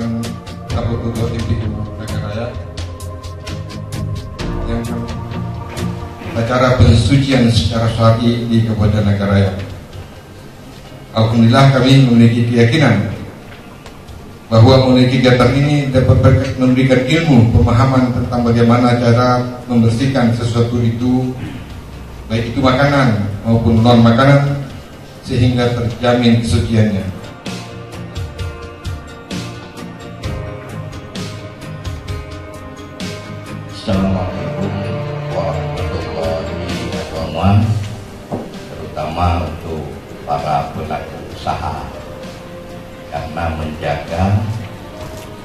merupakan ketua tim Nagaraya yang acara pensucian secara syar'i di Kabupaten Nagaraya. Alhamdulillah kami memiliki keyakinan bahwa melalui kegiatan ini dapat memberikan ilmu pemahaman tentang bagaimana cara membersihkan sesuatu itu, baik itu makanan maupun non makanan, sehingga terjamin kesuciannya. Assalamualaikum warahmatullahi wabarakatuh, terutama untuk para pelaku usaha, karena menjaga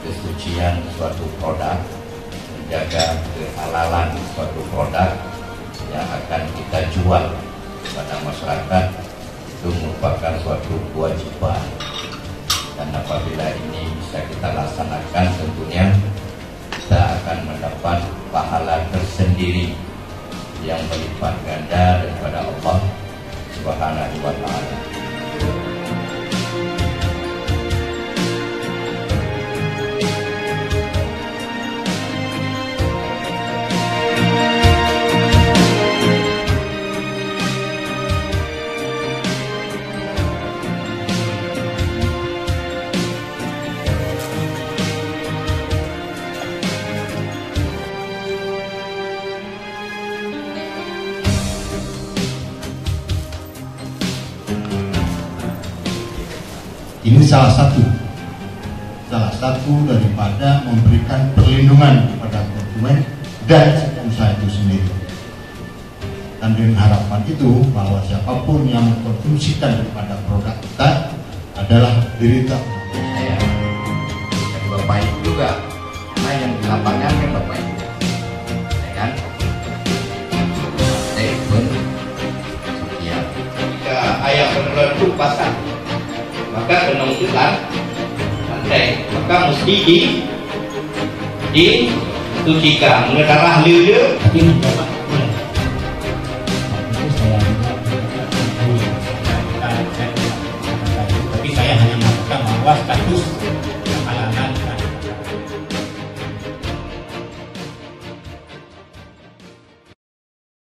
kesucian suatu produk, menjaga kehalalan suatu produk yang akan kita jual pada masyarakat itu merupakan suatu kewajiban, dan apabila ini bisa kita laksanakan, tentunya kita akan mendapat pahala tersendiri yang berlipat ganda daripada Allah Subhanahu wa Ta'ala. Ini salah satu daripada memberikan perlindungan kepada konsumen dan usaha itu sendiri. Dan dengan harapan itu bahwa siapapun yang mengkonsumsikan daripada produk kita adalah diri kita. Dan Bapak Ibu juga, karena yang di lapangan kan Bapak Ibu, ya kan? Jika ayam beneran itu pasang, maka tenung itu kan lantai, maka mesti disucikan. Mengenai darah dia